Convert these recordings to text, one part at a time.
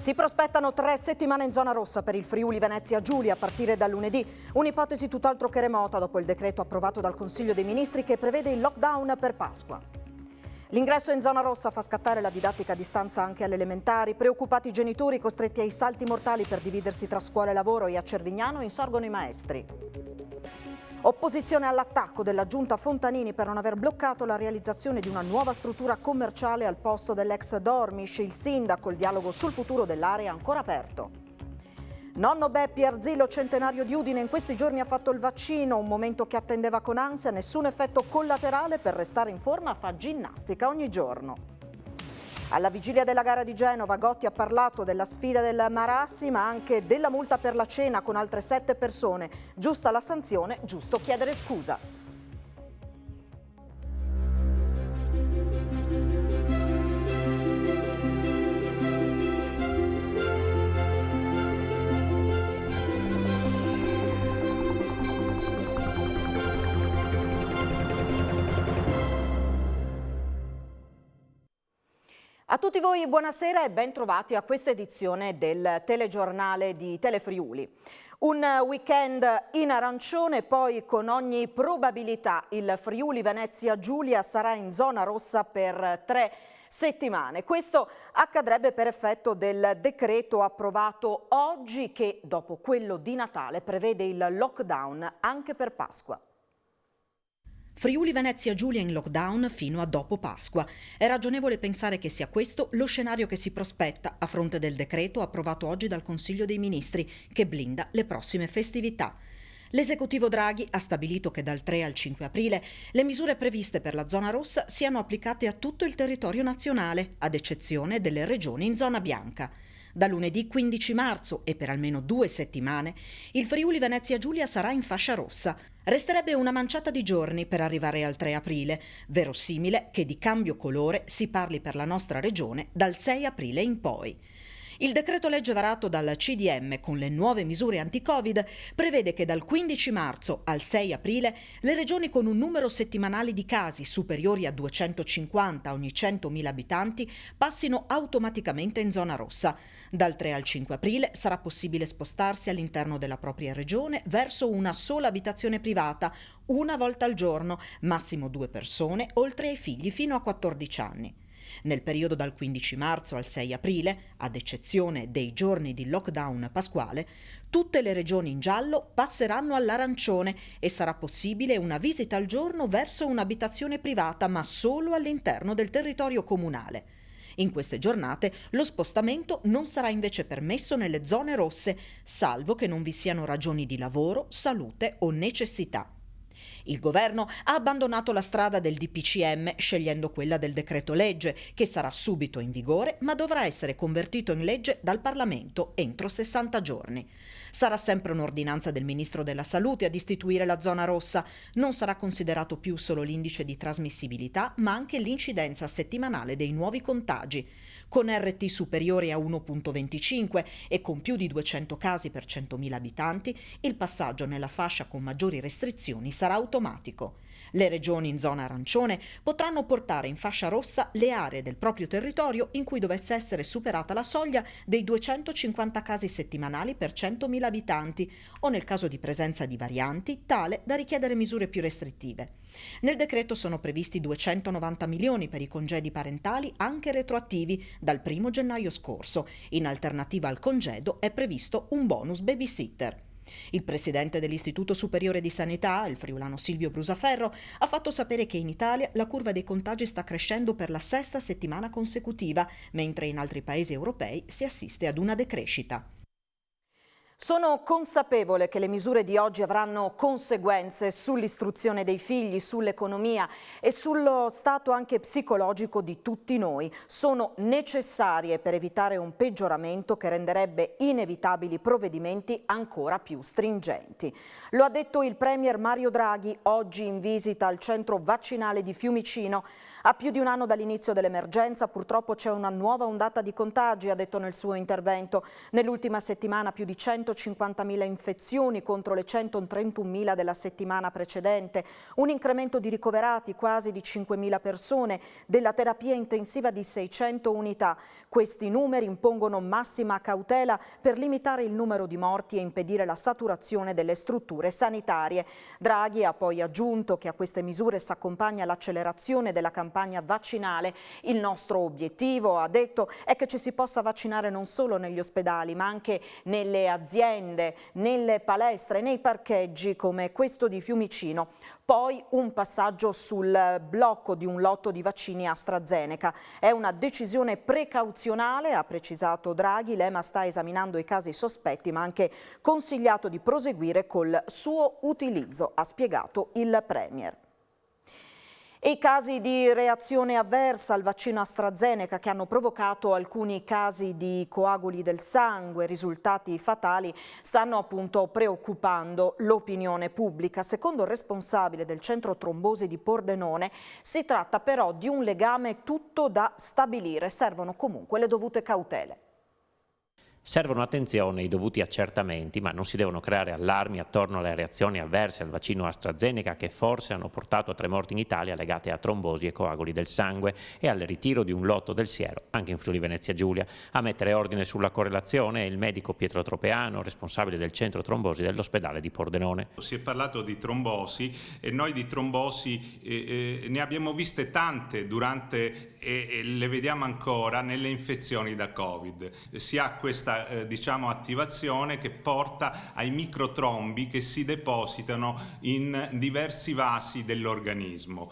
Si prospettano 3 settimane in zona rossa per il Friuli Venezia Giulia a partire da lunedì, un'ipotesi tutt'altro che remota dopo il decreto approvato dal Consiglio dei Ministri che prevede il lockdown per Pasqua. L'ingresso in zona rossa fa scattare la didattica a distanza anche alle elementari. Preoccupati i genitori costretti ai salti mortali per dividersi tra scuola e lavoro, e a Cervignano insorgono i maestri. Opposizione all'attacco della giunta Fontanini per non aver bloccato la realizzazione di una nuova struttura commerciale al posto dell'ex Dormish. Il sindaco, il dialogo sul futuro dell'area è ancora aperto. Nonno Beppi, Arzillo centenario di Udine, in questi giorni ha fatto il vaccino, un momento che attendeva con ansia, nessun effetto collaterale, per restare in forma fa ginnastica ogni giorno. Alla vigilia della gara di Genova, Gotti ha parlato della sfida del Marassi, ma anche della multa per la cena con altre 7 persone. Giusta la sanzione, giusto chiedere scusa. A tutti voi buonasera e ben trovati a questa edizione del telegiornale di Telefriuli. Un weekend in arancione, poi con ogni probabilità il Friuli Venezia Giulia sarà in zona rossa per 3 settimane. Questo accadrebbe per effetto del decreto approvato oggi che, dopo quello di Natale, prevede il lockdown anche per Pasqua. Friuli Venezia Giulia in lockdown fino a dopo Pasqua. È ragionevole pensare che sia questo lo scenario che si prospetta a fronte del decreto approvato oggi dal Consiglio dei Ministri che blinda le prossime festività. L'esecutivo Draghi ha stabilito che dal 3 al 5 aprile le misure previste per la zona rossa siano applicate a tutto il territorio nazionale, ad eccezione delle regioni in zona bianca. Da lunedì 15 marzo e per almeno 2 settimane il Friuli Venezia Giulia sarà in fascia rossa. Resterebbe una manciata di giorni per arrivare al 3 aprile, verosimile che di cambio colore si parli per la nostra regione dal 6 aprile in poi. Il decreto legge varato dal CDM con le nuove misure anti-Covid prevede che dal 15 marzo al 6 aprile le regioni con un numero settimanale di casi superiori a 250 ogni 100.000 abitanti passino automaticamente in zona rossa. Dal 3 al 5 aprile sarà possibile spostarsi all'interno della propria regione verso una sola abitazione privata, una volta al giorno, massimo 2 persone, oltre ai figli fino a 14 anni. Nel periodo dal 15 marzo al 6 aprile, ad eccezione dei giorni di lockdown pasquale, tutte le regioni in giallo passeranno all'arancione e sarà possibile una visita al giorno verso un'abitazione privata, ma solo all'interno del territorio comunale. In queste giornate lo spostamento non sarà invece permesso nelle zone rosse, salvo che non vi siano ragioni di lavoro, salute o necessità. Il governo ha abbandonato la strada del DPCM scegliendo quella del decreto legge, che sarà subito in vigore ma dovrà essere convertito in legge dal Parlamento entro 60 giorni. Sarà sempre un'ordinanza del Ministro della Salute ad istituire la zona rossa. Non sarà considerato più solo l'indice di trasmissibilità, ma anche l'incidenza settimanale dei nuovi contagi. Con RT superiore a 1,25 e con più di 200 casi per 100.000 abitanti, il passaggio nella fascia con maggiori restrizioni sarà automatico. Le regioni in zona arancione potranno portare in fascia rossa le aree del proprio territorio in cui dovesse essere superata la soglia dei 250 casi settimanali per 100.000 abitanti o, nel caso di presenza di varianti, tale da richiedere misure più restrittive. Nel decreto sono previsti 290 milioni per i congedi parentali anche retroattivi dal 1 gennaio scorso. In alternativa al congedo è previsto un bonus babysitter. Il presidente dell'Istituto Superiore di Sanità, il friulano Silvio Brusaferro, ha fatto sapere che in Italia la curva dei contagi sta crescendo per la 6ª settimana consecutiva, mentre in altri paesi europei si assiste ad una decrescita. Sono consapevole che le misure di oggi avranno conseguenze sull'istruzione dei figli, sull'economia e sullo stato anche psicologico di tutti noi. Sono necessarie per evitare un peggioramento che renderebbe inevitabili provvedimenti ancora più stringenti. Lo ha detto il Premier Mario Draghi oggi in visita al centro vaccinale di Fiumicino. A più di un anno dall'inizio dell'emergenza purtroppo c'è una nuova ondata di contagi, ha detto nel suo intervento. Nell'ultima settimana più di 100 250.000 infezioni contro le 131.000 della settimana precedente, un incremento di ricoverati quasi di 5.000 persone, della terapia intensiva di 600 unità. Questi numeri impongono massima cautela per limitare il numero di morti e impedire la saturazione delle strutture sanitarie. Draghi ha poi aggiunto che a queste misure si accompagna l'accelerazione della campagna vaccinale. Il nostro obiettivo, ha detto, è che ci si possa vaccinare non solo negli ospedali, ma anche nelle aziende, nelle palestre, nei parcheggi come questo di Fiumicino. Poi un passaggio sul blocco di un lotto di vaccini AstraZeneca. È una decisione precauzionale, ha precisato Draghi. L'EMA sta esaminando i casi sospetti, ma ha anche consigliato di proseguire col suo utilizzo, ha spiegato il Premier. E i casi di reazione avversa al vaccino AstraZeneca che hanno provocato alcuni casi di coaguli del sangue, risultati fatali, stanno appunto preoccupando l'opinione pubblica. Secondo il responsabile del centro trombosi di Pordenone, si tratta però di un legame tutto da stabilire, servono comunque le dovute cautele. Servono attenzione e i dovuti accertamenti, ma non si devono creare allarmi attorno alle reazioni avverse al vaccino AstraZeneca che forse hanno portato a 3 morti in Italia legate a trombosi e coaguli del sangue e al ritiro di un lotto del siero anche in Friuli Venezia Giulia. A mettere ordine sulla correlazione è il medico Pietro Tropeano, responsabile del centro trombosi dell'ospedale di Pordenone. Si è parlato di trombosi e noi di trombosi ne abbiamo viste tante durante e le vediamo ancora nelle infezioni da Covid. Si ha questa attivazione che porta ai microtrombi che si depositano in diversi vasi dell'organismo.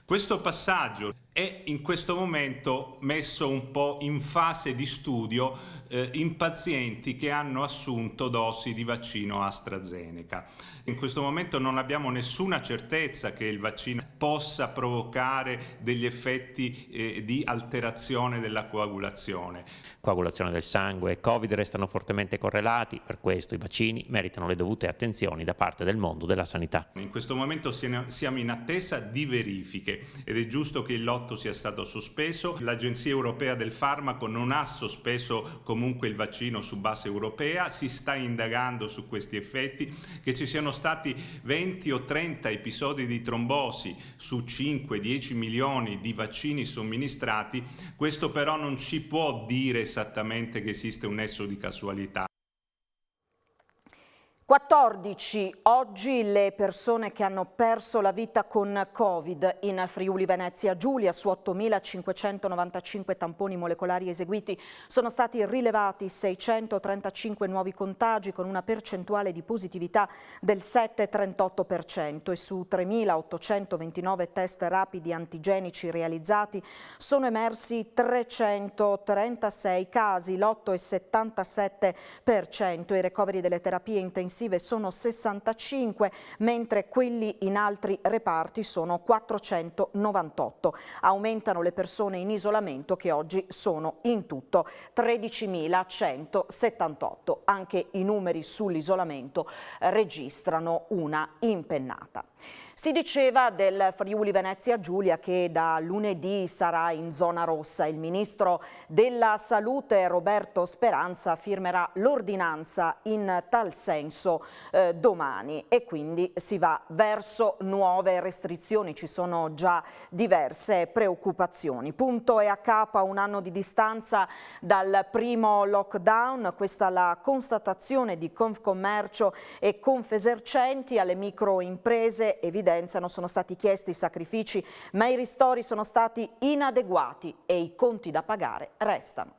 Questo passaggio è in questo momento messo un po' in fase di studio in pazienti che hanno assunto dosi di vaccino AstraZeneca. In questo momento non abbiamo nessuna certezza che il vaccino possa provocare degli effetti di alterazione della coagulazione. Coagulazione del sangue e Covid restano fortemente correlati, per questo i vaccini meritano le dovute attenzioni da parte del mondo della sanità. In questo momento siamo in attesa di verifiche ed è giusto che il lotto sia stato sospeso. L'Agenzia Europea del Farmaco non ha sospeso comunque il vaccino su base europea, si sta indagando su questi effetti. Che ci siano stati 20 o 30 episodi di trombosi su 5-10 milioni di vaccini somministrati, questo però non ci può dire esattamente che esiste un nesso di casualità. 14 oggi le persone che hanno perso la vita con Covid in Friuli Venezia Giulia. Su 8.595 tamponi molecolari eseguiti sono stati rilevati 635 nuovi contagi con una percentuale di positività del 7,38% e su 3.829 test rapidi antigenici realizzati sono emersi 336 casi, l'8,77%. I ricoveri delle terapie intensive sono 65, mentre quelli in altri reparti sono 498. Aumentano le persone in isolamento che oggi sono in tutto 13.178. Anche i numeri sull'isolamento registrano una impennata. Si diceva del Friuli Venezia Giulia che da lunedì sarà in zona rossa. Il ministro della Salute Roberto Speranza firmerà l'ordinanza in tal senso domani e quindi si va verso nuove restrizioni. Ci sono già diverse preoccupazioni. Punto e a capo a un anno di distanza dal primo lockdown. Questa è la constatazione di Confcommercio e Confesercenti. Alle microimprese evidenziano sono stati chiesti sacrifici, ma i ristori sono stati inadeguati e i conti da pagare restano.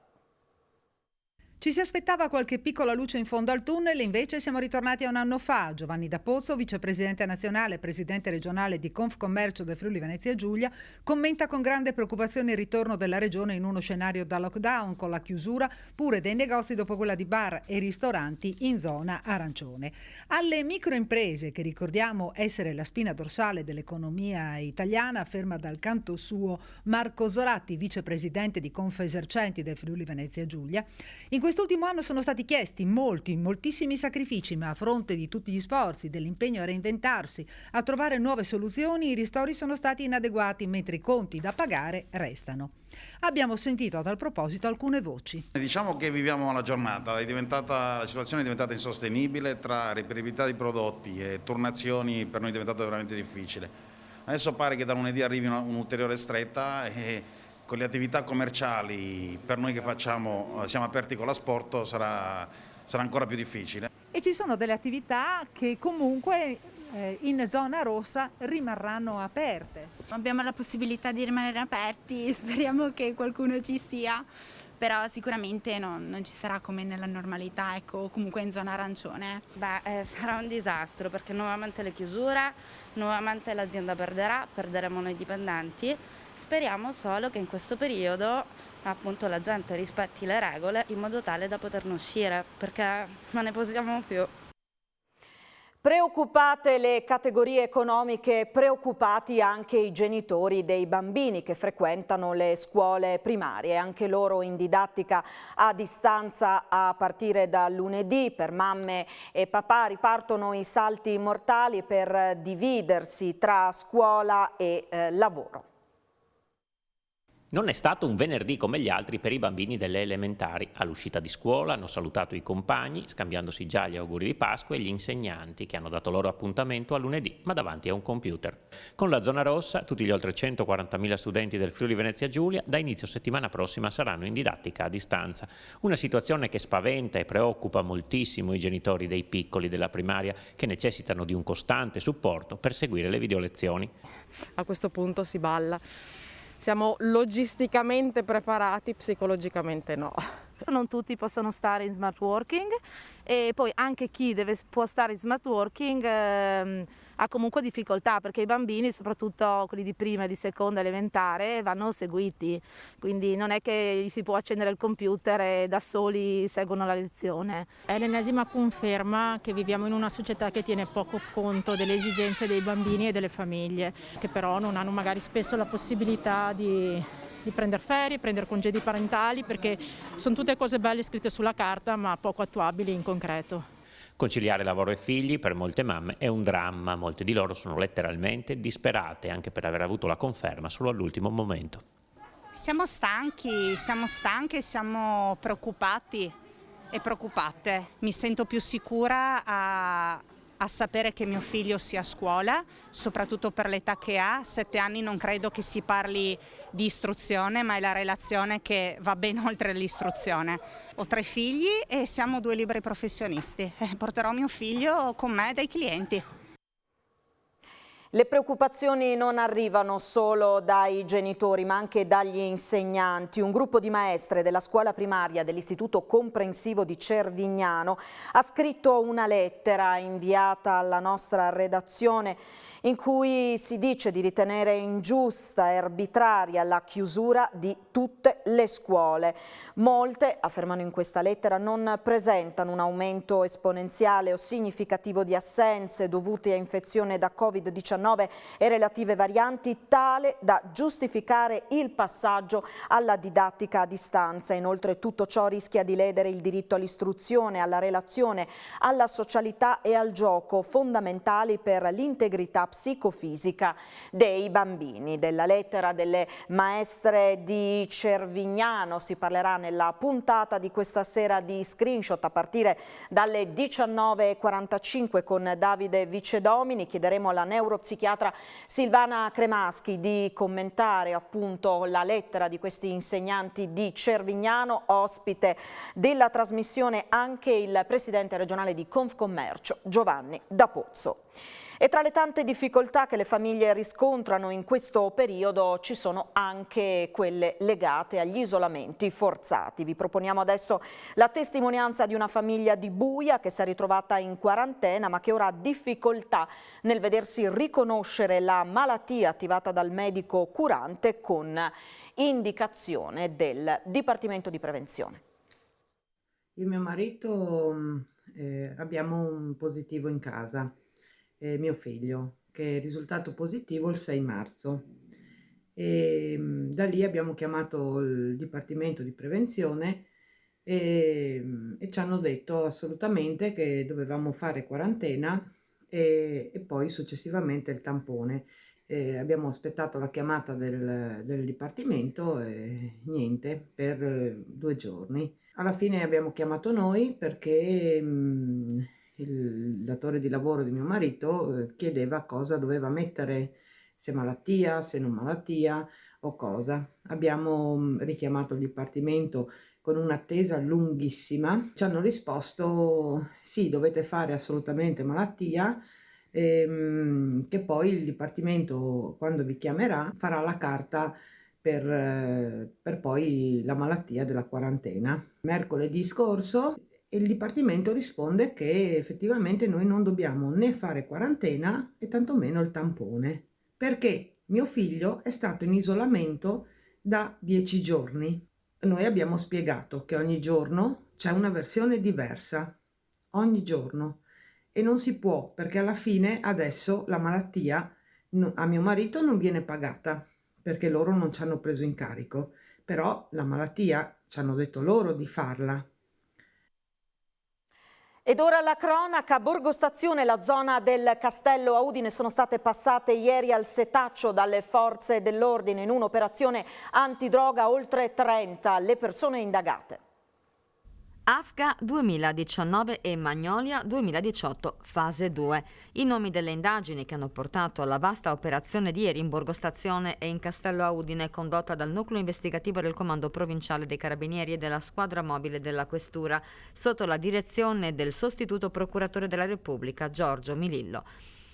Ci si aspettava qualche piccola luce in fondo al tunnel, invece siamo ritornati a un anno fa. Giovanni D'Apozzo, vicepresidente nazionale e presidente regionale di Confcommercio del Friuli Venezia Giulia, commenta con grande preoccupazione il ritorno della regione in uno scenario da lockdown, con la chiusura pure dei negozi dopo quella di bar e ristoranti in zona arancione. Alle microimprese, che ricordiamo essere la spina dorsale dell'economia italiana, afferma dal canto suo Marco Zoratti, vicepresidente di Confesercenti del Friuli Venezia Giulia, in In quest'ultimo anno sono stati chiesti moltissimi sacrifici, ma a fronte di tutti gli sforzi, dell'impegno a reinventarsi, a trovare nuove soluzioni, i ristori sono stati inadeguati, mentre i conti da pagare restano. Abbiamo sentito a tal proposito alcune voci. Diciamo che viviamo la giornata, la situazione è diventata insostenibile, tra reperibilità di prodotti e turnazioni per noi è diventata veramente difficile. Adesso pare che da lunedì arrivi un'ulteriore stretta e con le attività commerciali per noi che siamo aperti con l'asporto sarà ancora più difficile. E ci sono delle attività che comunque in zona rossa rimarranno aperte. Abbiamo la possibilità di rimanere aperti, speriamo che qualcuno ci sia, però sicuramente non ci sarà come nella normalità, ecco, comunque in zona arancione. Sarà un disastro perché nuovamente le chiusure, nuovamente l'azienda perderemo noi dipendenti. Speriamo solo che in questo periodo appunto la gente rispetti le regole in modo tale da poterne uscire, perché non ne possiamo più. Preoccupate le categorie economiche, preoccupati anche i genitori dei bambini che frequentano le scuole primarie, anche loro in didattica a distanza a partire da lunedì. Per mamme e papà ripartono i salti mortali per dividersi tra scuola e lavoro. Non è stato un venerdì come gli altri per i bambini delle elementari. All'uscita di scuola hanno salutato i compagni, scambiandosi già gli auguri di Pasqua, e gli insegnanti, che hanno dato loro appuntamento a lunedì, ma davanti a un computer. Con la zona rossa, tutti gli oltre 140.000 studenti del Friuli Venezia Giulia da inizio settimana prossima saranno in didattica a distanza. Una situazione che spaventa e preoccupa moltissimo i genitori dei piccoli della primaria, che necessitano di un costante supporto per seguire le videolezioni. A questo punto si balla. Siamo logisticamente preparati, psicologicamente no. Non tutti possono stare in smart working e poi anche chi può stare in smart working ha comunque difficoltà, perché i bambini, soprattutto quelli di prima e di seconda elementare, vanno seguiti, quindi non è che si può accendere il computer e da soli seguono la lezione. È l'ennesima conferma che viviamo in una società che tiene poco conto delle esigenze dei bambini e delle famiglie, che però non hanno magari spesso la possibilità di prendere ferie, prendere congedi parentali, perché sono tutte cose belle scritte sulla carta ma poco attuabili in concreto. Conciliare lavoro e figli per molte mamme è un dramma, molte di loro sono letteralmente disperate, anche per aver avuto la conferma solo all'ultimo momento. Siamo stanchi, siamo stanche, siamo preoccupati e preoccupate. Mi sento più sicura a sapere che mio figlio sia a scuola, soprattutto per l'età che ha. 7 anni non credo che si parli di istruzione, ma è la relazione che va ben oltre l'istruzione. Ho 3 figli e siamo 2 liberi professionisti. Porterò mio figlio con me dai clienti. Le preoccupazioni non arrivano solo dai genitori ma anche dagli insegnanti. Un gruppo di maestre della scuola primaria dell'Istituto Comprensivo di Cervignano ha scritto una lettera inviata alla nostra redazione in cui si dice di ritenere ingiusta e arbitraria la chiusura di tutte le scuole. Molte, affermano in questa lettera, non presentano un aumento esponenziale o significativo di assenze dovute a infezione da Covid-19 e relative varianti tale da giustificare il passaggio alla didattica a distanza. Inoltre tutto ciò rischia di ledere il diritto all'istruzione, alla relazione, alla socialità e al gioco, fondamentali per l'integrità psicofisica dei bambini. Della lettera delle maestre di Cervignano si parlerà nella puntata di questa sera di Screenshot a partire dalle 19:45 con Davide Vicedomini. Chiederemo alla neuropsichiatra Silvana Cremaschi di commentare appunto la lettera di questi insegnanti di Cervignano. Ospite della trasmissione anche il presidente regionale di Confcommercio Giovanni D'Apozzo. E tra le tante difficoltà che le famiglie riscontrano in questo periodo ci sono anche quelle legate agli isolamenti forzati. Vi proponiamo adesso la testimonianza di una famiglia di Buia che si è ritrovata in quarantena ma che ora ha difficoltà nel vedersi riconoscere la malattia attivata dal medico curante con indicazione del Dipartimento di Prevenzione. Io e mio marito abbiamo un positivo in casa. Mio figlio, che è risultato positivo il 6 marzo. Da lì abbiamo chiamato il Dipartimento di Prevenzione e ci hanno detto assolutamente che dovevamo fare quarantena e poi successivamente il tampone. Abbiamo aspettato la chiamata del Dipartimento e niente, per 2 giorni. Alla fine abbiamo chiamato noi perché il datore di lavoro di mio marito chiedeva cosa doveva mettere, se malattia, se non malattia o cosa. Abbiamo richiamato il Dipartimento con un'attesa lunghissima. Ci hanno risposto sì, dovete fare assolutamente malattia, che poi il Dipartimento, quando vi chiamerà, farà la carta per poi la malattia della quarantena. Mercoledì scorso il Dipartimento risponde che effettivamente noi non dobbiamo né fare quarantena e tantomeno il tampone, perché mio figlio è stato in isolamento da 10 giorni. Noi abbiamo spiegato che ogni giorno c'è una versione diversa, ogni giorno, e non si può, perché alla fine adesso la malattia a mio marito non viene pagata, perché loro non ci hanno preso in carico, però la malattia ci hanno detto loro di farla. Ed ora la cronaca. A Borgo Stazione, la zona del Castello a Udine, sono state passate ieri al setaccio dalle forze dell'ordine in un'operazione antidroga, oltre 30 le persone indagate. AFCA 2019 e Magnolia 2018 fase 2. I nomi delle indagini che hanno portato alla vasta operazione di ieri in Borgo Stazione e in Castello a Udine, condotta dal nucleo investigativo del Comando Provinciale dei Carabinieri e della Squadra Mobile della Questura, sotto la direzione del sostituto procuratore della Repubblica Giorgio Milillo.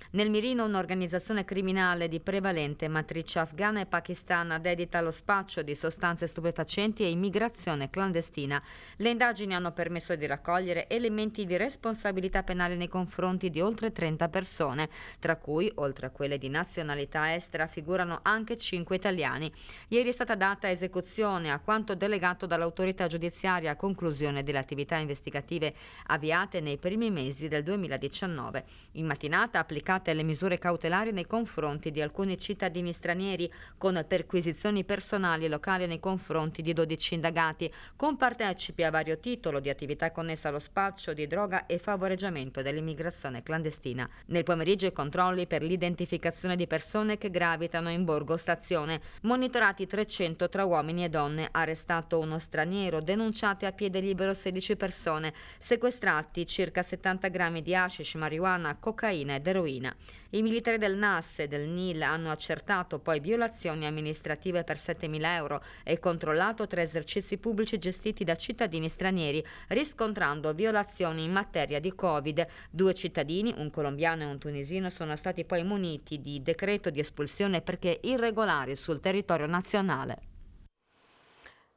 Nel mirino un'organizzazione criminale di prevalente matrice afghana e pakistana dedita allo spaccio di sostanze stupefacenti e immigrazione clandestina. Le indagini hanno permesso di raccogliere elementi di responsabilità penale nei confronti di oltre 30 persone, tra cui, oltre a quelle di nazionalità estera, figurano anche 5 italiani. Ieri è stata data esecuzione a quanto delegato dall'autorità giudiziaria a conclusione delle attività investigative avviate nei primi mesi del 2019. In mattinata applicate le misure cautelari nei confronti di alcuni cittadini stranieri, con perquisizioni personali e locali nei confronti di 12 indagati, con partecipi a vario titolo di attività connesse allo spaccio di droga e favoreggiamento dell'immigrazione clandestina. Nel pomeriggio i controlli per l'identificazione di persone che gravitano in Borgo Stazione, monitorati 300 tra uomini e donne, arrestato uno straniero, denunciate a piede libero 16 persone, sequestrati circa 70 grammi di hashish, marijuana, cocaina ed eroina. I militari del NAS e del NIL hanno accertato poi violazioni amministrative per 7.000 euro e controllato 3 esercizi pubblici gestiti da cittadini stranieri, riscontrando violazioni in materia di Covid. 2 cittadini, un colombiano e un tunisino, sono stati poi muniti di decreto di espulsione perché irregolari sul territorio nazionale.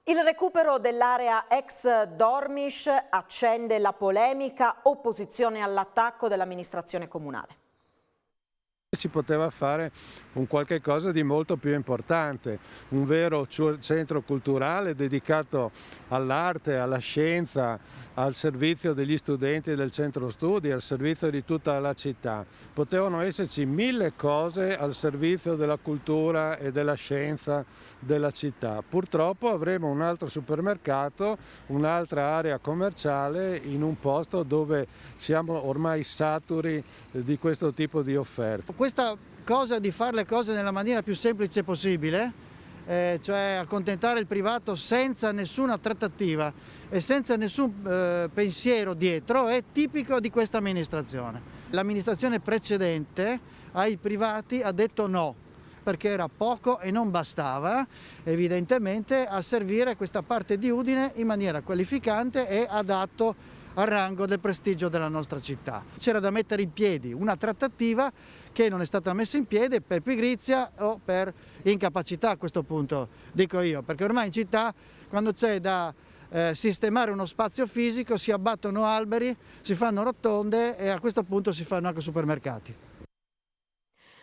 Il recupero dell'area ex Dormish accende la polemica, opposizione all'attacco dell'amministrazione comunale. Si poteva fare un qualche cosa di molto più importante, un vero centro culturale dedicato all'arte, alla scienza, al servizio degli studenti del centro studi, al servizio di tutta la città. Potevano esserci 1000 cose al servizio della cultura e della scienza della città. Purtroppo avremo un altro supermercato, un'altra area commerciale in un posto dove siamo ormai saturi di questo tipo di offerte. Questa cosa di fare le cose nella maniera più semplice possibile, cioè accontentare il privato senza nessuna trattativa e senza nessun pensiero dietro, è tipico di questa amministrazione. L'amministrazione precedente ai privati ha detto no, perché era poco e non bastava evidentemente a servire questa parte di Udine in maniera qualificante e adatto al rango del prestigio della nostra città. C'era da mettere in piedi una trattativa che non è stata messa in piedi per pigrizia o per incapacità, a questo punto dico io, perché ormai in città quando c'è da sistemare uno spazio fisico si abbattono alberi, si fanno rotonde e a questo punto si fanno anche supermercati.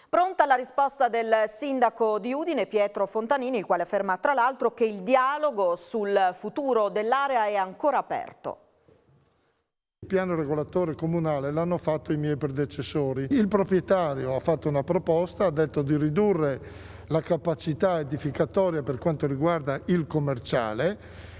Pronta la risposta del sindaco di Udine, Pietro Fontanini, il quale afferma tra l'altro che il dialogo sul futuro dell'area è ancora aperto. Il piano regolatore comunale l'hanno fatto i miei predecessori. Il proprietario ha fatto una proposta, ha detto di ridurre la capacità edificatoria per quanto riguarda il commerciale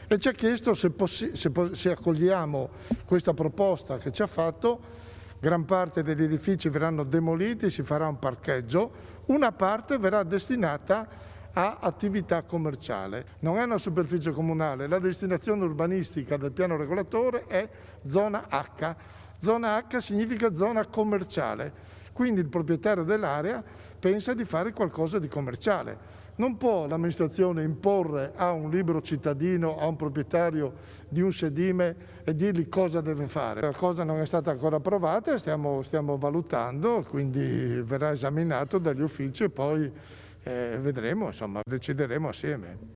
e ci ha chiesto se accogliamo questa proposta che ci ha fatto. Gran parte degli edifici verranno demoliti, si farà un parcheggio, una parte verrà destinata a attività commerciale. Non è una superficie comunale, la destinazione urbanistica del piano regolatore è zona H. Zona H significa zona commerciale, quindi il proprietario dell'area pensa di fare qualcosa di commerciale. Non può l'amministrazione imporre a un libero cittadino, a un proprietario di un sedime e dirgli cosa deve fare. La cosa non è stata ancora approvata, stiamo valutando, quindi verrà esaminato dagli uffici e poi vedremo, insomma, decideremo assieme.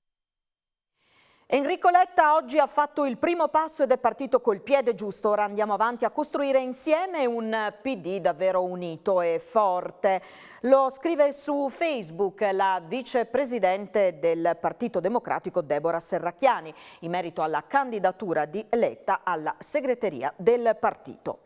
Enrico Letta oggi ha fatto il primo passo ed è partito col piede giusto. Ora andiamo avanti a costruire insieme un PD davvero unito e forte. Lo scrive su Facebook la vicepresidente del Partito Democratico Deborah Serracchiani in merito alla candidatura di Letta alla segreteria del partito.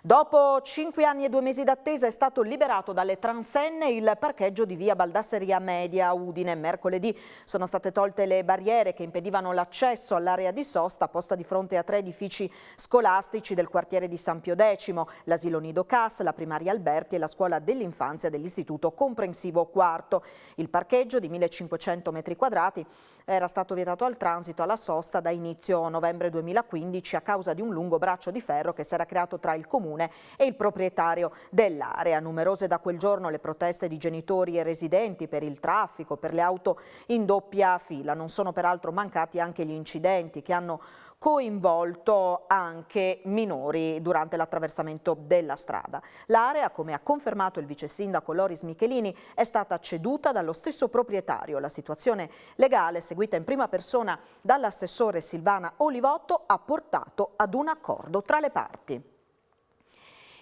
Dopo 5 anni e 2 mesi d'attesa è stato liberato dalle transenne il parcheggio di via Baldasseria Media a Udine. Mercoledì sono state tolte le barriere che impedivano l'accesso all'area di sosta posta di fronte a 3 edifici scolastici del quartiere di San Pio X, l'asilo Nido Cas, la primaria Alberti e la scuola dell'infanzia dell'istituto comprensivo IV. Il parcheggio di 1500 metri quadrati era stato vietato al transito alla sosta da inizio novembre 2015 a causa di un lungo braccio di ferro che si era creato tra il comune e il proprietario dell'area. Numerose da quel giorno le proteste di genitori e residenti per il traffico, per le auto in doppia fila. Non sono peraltro mancati anche gli incidenti che hanno coinvolto anche minori durante l'attraversamento della strada. L'area, come ha confermato il vice sindaco Loris Michelini, è stata ceduta dallo stesso proprietario. La situazione legale, seguita in prima persona dall'assessore Silvana Olivotto, ha portato ad un accordo tra le parti.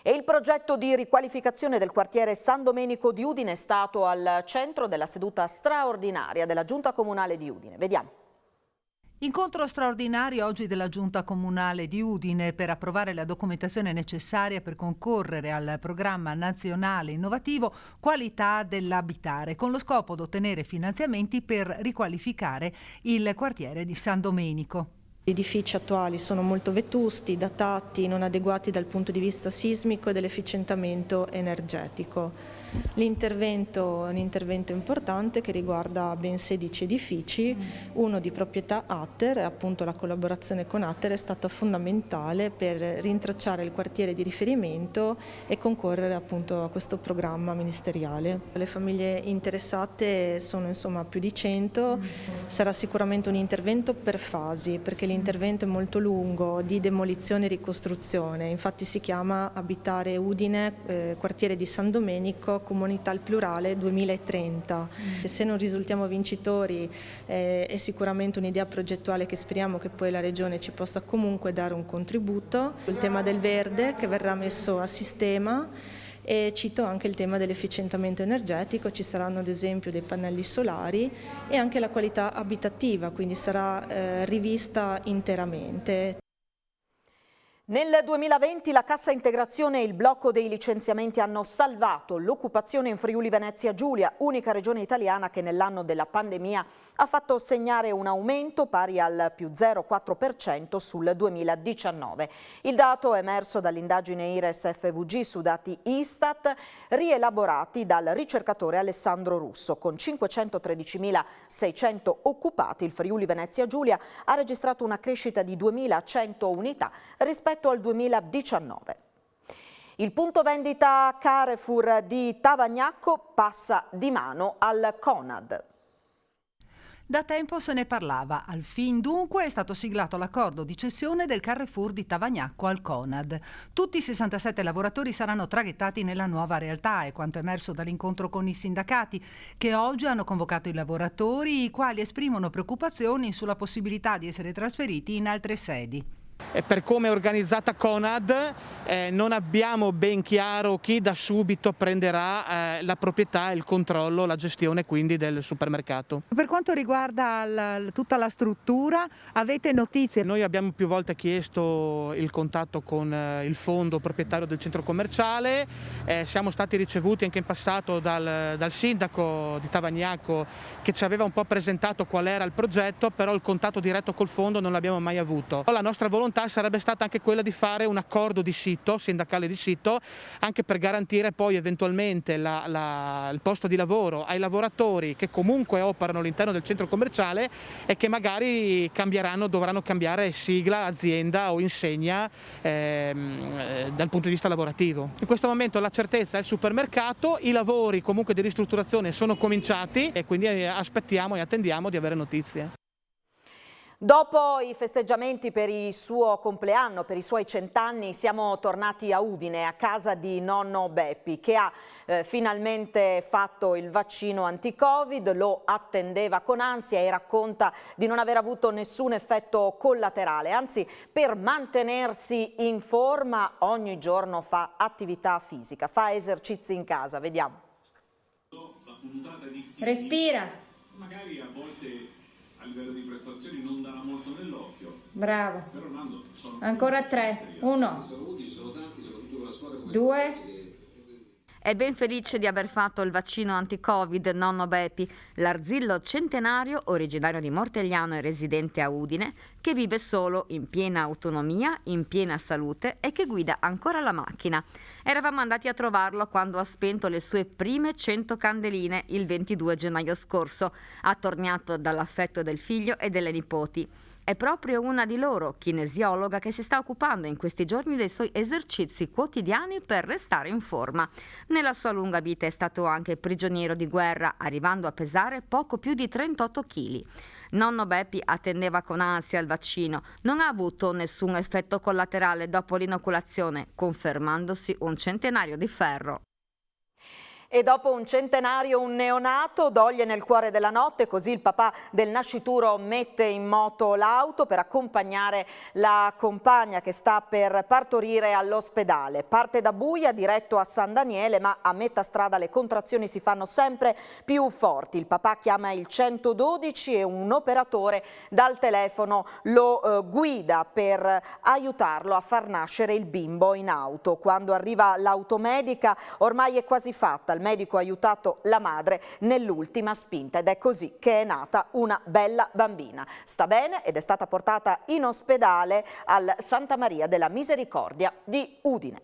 E il progetto di riqualificazione del quartiere San Domenico di Udine è stato al centro della seduta straordinaria della Giunta Comunale di Udine. Vediamo. Incontro straordinario oggi della Giunta Comunale di Udine per approvare la documentazione necessaria per concorrere al programma nazionale innovativo Qualità dell'abitare, con lo scopo di ottenere finanziamenti per riqualificare il quartiere di San Domenico. Gli edifici attuali sono molto vetusti, datati, non adeguati dal punto di vista sismico e dell'efficientamento energetico. L'intervento è un intervento importante che riguarda ben 16 edifici, uno di proprietà Atter, e appunto la collaborazione con Atter è stata fondamentale per rintracciare il quartiere di riferimento e concorrere appunto a questo programma ministeriale. Le famiglie interessate sono insomma più di 100, sarà sicuramente un intervento per fasi perché l'intervento è molto lungo, di demolizione e ricostruzione, infatti si chiama Abitare Udine, quartiere di San Domenico, comunità al plurale 2030. Se non risultiamo vincitori è sicuramente un'idea progettuale che speriamo che poi la Regione ci possa comunque dare un contributo. Il tema del verde che verrà messo a sistema. E cito anche il tema dell'efficientamento energetico, ci saranno ad esempio dei pannelli solari e anche la qualità abitativa, quindi sarà rivista interamente. Nel 2020 la cassa integrazione e il blocco dei licenziamenti hanno salvato l'occupazione in Friuli Venezia Giulia, unica regione italiana che nell'anno della pandemia ha fatto segnare un aumento pari al più 0,4% sul 2019. Il dato è emerso dall'indagine IRES FVG su dati Istat rielaborati dal ricercatore Alessandro Russo. Con 513.600 occupati il Friuli Venezia Giulia ha registrato una crescita di 2.100 unità rispetto al 2019. Il punto vendita Carrefour di Tavagnacco passa di mano al Conad. Da tempo se ne parlava, al fin dunque è stato siglato l'accordo di cessione del Carrefour di Tavagnacco al Conad. Tutti i 67 lavoratori saranno traghettati nella nuova realtà, è quanto emerso dall'incontro con i sindacati, che oggi hanno convocato i lavoratori, i quali esprimono preoccupazioni sulla possibilità di essere trasferiti in altre sedi. per come è organizzata Conad non abbiamo ben chiaro chi da subito prenderà la proprietà, il controllo, la gestione quindi del supermercato. Per quanto riguarda tutta la struttura, avete notizie? Noi abbiamo più volte chiesto il contatto con il fondo proprietario del centro commerciale, siamo stati ricevuti anche in passato dal sindaco di Tavagnacco che ci aveva un po' presentato qual era il progetto, però il contatto diretto col fondo non l'abbiamo mai avuto. La nostra volontà sarebbe stata anche quella di fare un accordo di sito, sindacale di sito, anche per garantire poi eventualmente il posto di lavoro ai lavoratori che comunque operano all'interno del centro commerciale e che magari dovranno cambiare sigla, azienda o insegna dal punto di vista lavorativo. In questo momento la certezza è il supermercato, i lavori comunque di ristrutturazione sono cominciati e quindi aspettiamo e attendiamo di avere notizie. Dopo i festeggiamenti per il suo compleanno, per i suoi 100 anni, siamo tornati a Udine, a casa di nonno Beppi, che ha finalmente fatto il vaccino anti-Covid, lo attendeva con ansia e racconta di non aver avuto nessun effetto collaterale, anzi per mantenersi in forma ogni giorno fa attività fisica, fa esercizi in casa, vediamo. Respira. Magari a volte a livello di prestazioni non darà molto nell'occhio. Bravo. Però Nando, ancora 3. 1. 2. È ben felice di aver fatto il vaccino anti-Covid nonno Beppi, l'arzillo centenario originario di Mortegliano e residente a Udine, che vive solo, in piena autonomia, in piena salute e che guida ancora la macchina. Eravamo andati a trovarlo quando ha spento le sue prime 100 candeline il 22 gennaio scorso, attorniato dall'affetto del figlio e delle nipoti. È proprio una di loro, kinesiologa, che si sta occupando in questi giorni dei suoi esercizi quotidiani per restare in forma. Nella sua lunga vita è stato anche prigioniero di guerra, arrivando a pesare poco più di 38 kg. Nonno Beppi attendeva con ansia il vaccino, non ha avuto nessun effetto collaterale dopo l'inoculazione, confermandosi un centenario di ferro. E dopo un centenario un neonato, doglie nel cuore della notte, così il papà del nascituro mette in moto l'auto per accompagnare la compagna che sta per partorire all'ospedale. Parte da Buia diretto a San Daniele, ma a metà strada le contrazioni si fanno sempre più forti. Il papà chiama il 112 e un operatore dal telefono lo guida per aiutarlo a far nascere il bimbo in auto. Quando arriva l'automedica ormai è quasi fatta. Il medico ha aiutato la madre nell'ultima spinta ed è così che è nata una bella bambina. Sta bene ed è stata portata in ospedale al Santa Maria della Misericordia di Udine.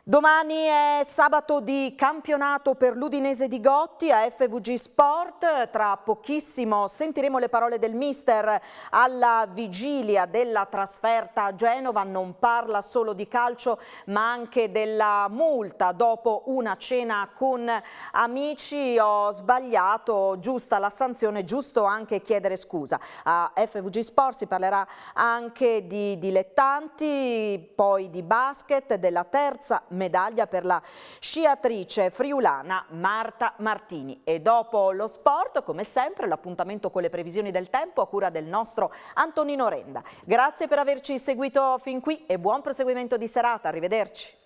Domani è sabato di campionato per l'Udinese di Gotti a FVG Sport. Tra pochissimo sentiremo le parole del mister alla vigilia della trasferta a Genova. Non parla solo di calcio ma anche della multa dopo una cena con amici. Ho sbagliato, giusta la sanzione, giusto anche chiedere scusa. A FVG Sport si parlerà anche di dilettanti, poi di basket, della terza medaglia per la sciatrice friulana Marta Martini. E dopo lo sport, come sempre, l'appuntamento con le previsioni del tempo a cura del nostro Antonino Renda. Grazie per averci seguito fin qui e buon proseguimento di serata. Arrivederci.